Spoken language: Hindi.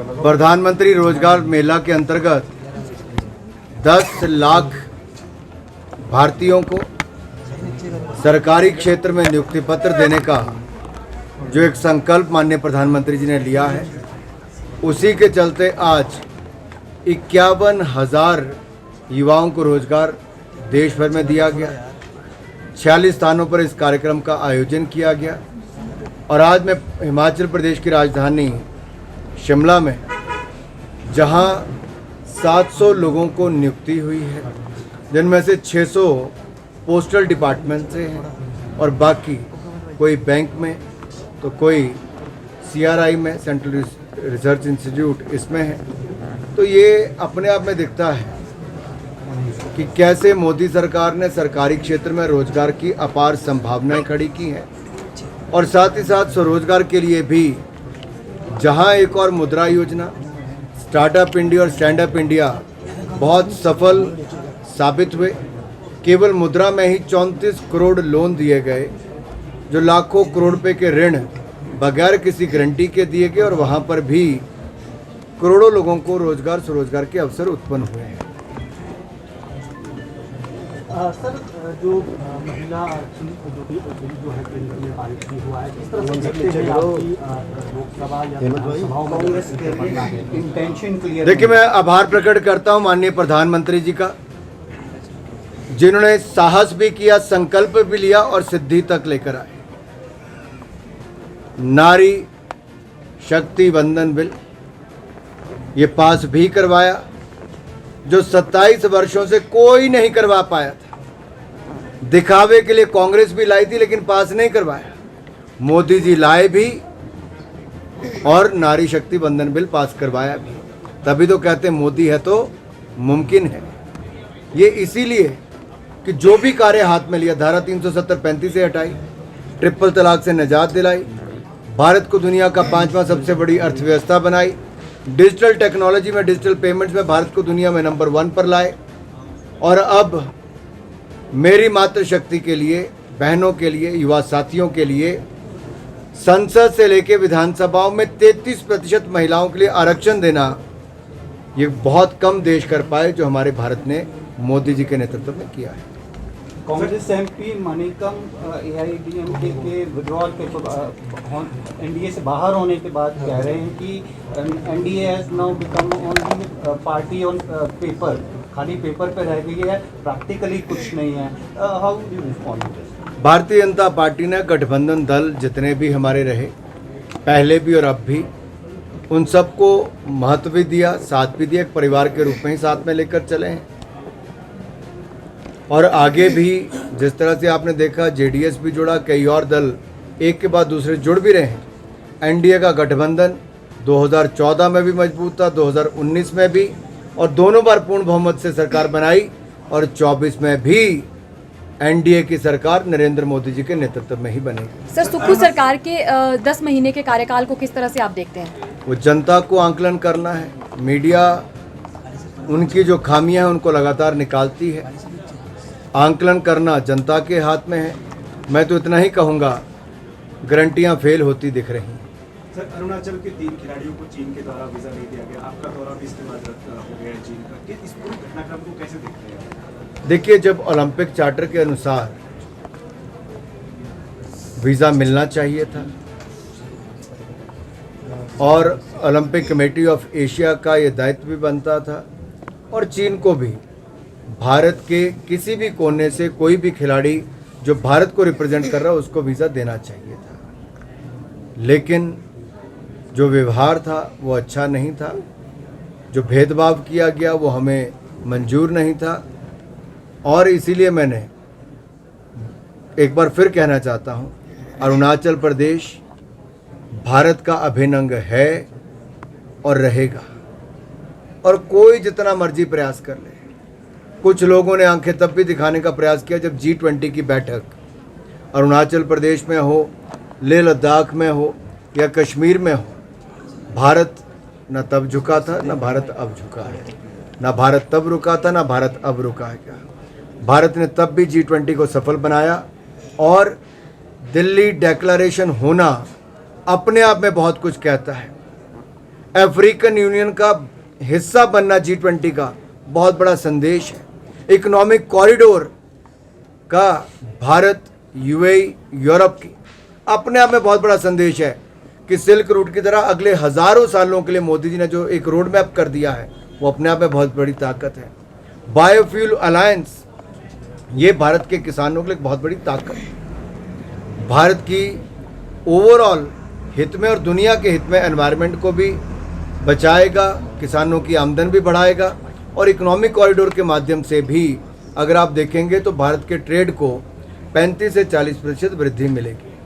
प्रधानमंत्री रोजगार मेला के अंतर्गत 10 लाख भारतीयों को सरकारी क्षेत्र में नियुक्ति पत्र देने का जो एक संकल्प माननीय प्रधानमंत्री जी ने लिया है, उसी के चलते आज 51,000 युवाओं को रोजगार देश भर में दिया गया। 46 स्थानों पर इस कार्यक्रम का आयोजन किया गया और आज मैं हिमाचल प्रदेश की राजधानी शिमला में, जहां 700 लोगों को नियुक्ति हुई है, जिनमें से 600 पोस्टल डिपार्टमेंट से हैं और बाकी कोई बैंक में तो कोई CRI में, सेंट्रल रिसर्च इंस्टीट्यूट, इसमें है। तो ये अपने आप में दिखता है कि कैसे मोदी सरकार ने सरकारी क्षेत्र में रोजगार की अपार संभावनाएं खड़ी की हैं और साथ ही साथ स्वरोजगार के लिए भी जहां एक और मुद्रा योजना, स्टार्टअप इंडिया और स्टैंड अप इंडिया बहुत सफल साबित हुए। केवल मुद्रा में ही 34 करोड़ लोन दिए गए, जो लाखों करोड़ रुपए के ऋण बगैर किसी गारंटी के दिए गए और वहां पर भी करोड़ों लोगों को रोजगार स्वरोजगार के अवसर उत्पन्न हुए हैं। सर, जो महिला आरक्षण जो है केंद्र में पारित हुआ है, किस तरह से देखते हैं आपकी लोकसभा या विधानसभाओं में कांग्रेस के इंटेंशन क्लियर? देखिए, मैं आभार प्रकट करता हूं माननीय प्रधानमंत्री जी का, जिन्होंने साहस भी किया, संकल्प भी लिया और सिद्धि तक लेकर आए। नारी शक्ति वंदन बिल ये पास भी करवाया, जो 27 वर्षों से कोई नहीं करवा पाया था। दिखावे के लिए कांग्रेस भी लाई थी लेकिन पास नहीं करवाया। मोदी जी लाए भी और नारी शक्ति वंदन बिल पास करवाया भी। तभी तो कहते हैं मोदी है तो मुमकिन है। ये इसीलिए कि जो भी कार्य हाथ में लिया, धारा 370-35 से हटाई, ट्रिपल तलाक से निजात दिलाई, भारत को दुनिया का 5वां सबसे बड़ी अर्थव्यवस्था बनाई, डिजिटल टेक्नोलॉजी में, डिजिटल पेमेंट्स में भारत को दुनिया में नंबर 1 पर लाए और अब मेरी मातृशक्ति के लिए, बहनों के लिए, युवा साथियों के लिए संसद से लेकर विधानसभाओं में 33% महिलाओं के लिए आरक्षण देना, ये बहुत कम देश कर पाए जो हमारे भारत ने मोदी जी के नेतृत्व में किया है। कांग्रेस MP मणिकम AIADMK के विड्रॉल पे NDA से बाहर होने के बाद कह रहे हैं कि NDA has now become only party on paper, खाली पेपर पे रह गई है, प्रैक्टिकली कुछ नहीं है। How do you respond to this? Bharatiya Janata party ने गठबंधन दल जितने भी हमारे रहे, पहले भी और अब भी, उन सबको महत्व भी दिया, साथ भी दिया, एक परिवार के रूप में ही साथ में लेकर चले हैं। और आगे भी जिस तरह से आपने देखा, JDS भी जुड़ा, कई और दल एक के बाद दूसरे जुड़ भी रहे हैं। NDA का गठबंधन 2014 में भी मजबूत था, 2019 में भी, और दोनों बार पूर्ण बहुमत से सरकार बनाई और 24 में भी NDA की सरकार नरेंद्र मोदी जी के नेतृत्व में ही बनेगी। सर, सुक्खू सरकार के 10 महीने के कार्यकाल को किस तरह से आप देखते हैं? वो जनता को आंकलन करना है। मीडिया उनकी जो खामियां हैं उनको लगातार निकालती है। आंकलन करना जनता के हाथ में है। मैं तो इतना ही कहूँगा, गारंटियाँ फेल होती दिख रही हैं। सर, अरुणाचल के 3 खिलाड़ियों को चीन के द्वारा वीज़ा नहीं दिया गया, आपका दौरा भी इसके बाद हो गया है चीन का, कि इस पूरे घटनाक्रम को कैसे देखते हैं? देखिए, जब ओलंपिक चार्टर के अनुसार वीज़ा मिलना चाहिए था और ओलंपिक कमेटी ऑफ एशिया का ये दायित्व भी बनता था, और चीन को भी भारत के किसी भी कोने से कोई भी खिलाड़ी जो भारत को रिप्रेजेंट कर रहा है उसको वीज़ा देना चाहिए था। लेकिन जो व्यवहार था वो अच्छा नहीं था, जो भेदभाव किया गया वो हमें मंजूर नहीं था, और इसीलिए मैंने एक बार फिर कहना चाहता हूँ, अरुणाचल प्रदेश भारत का अभिन्न अंग है और रहेगा, और कोई जितना मर्जी प्रयास कर ले। कुछ लोगों ने आंखें तब भी दिखाने का प्रयास किया जब G20 की बैठक अरुणाचल प्रदेश में हो, लेह लद्दाख में हो या कश्मीर में हो, भारत न तब झुका था, न भारत अब झुका है, न भारत तब रुका था, न भारत अब रुका है। क्या भारत ने तब भी G20 को सफल बनाया, और दिल्ली डिक्लेरेशन होना अपने आप में बहुत कुछ कहता है। अफ्रीकन यूनियन का हिस्सा बनना G20 का बहुत बड़ा संदेश है। इकोनॉमिक कॉरिडोर का भारत, यूएई, यूरोप की अपने आप में बहुत बड़ा संदेश है कि सिल्क रूट की तरह अगले हज़ारों सालों के लिए मोदी जी ने जो एक रोड मैप कर दिया है वो अपने आप में बहुत बड़ी ताकत है। बायोफ्यूल अलायंस, ये भारत के किसानों के लिए बहुत बड़ी ताकत है। भारत की ओवरऑल हित में और दुनिया के हित में एनवायरनमेंट को भी बचाएगा, किसानों की आमदन भी बढ़ाएगा और इकोनॉमिक कॉरिडोर के माध्यम से भी अगर आप देखेंगे तो भारत के ट्रेड को 35 से 40% वृद्धि मिलेगी।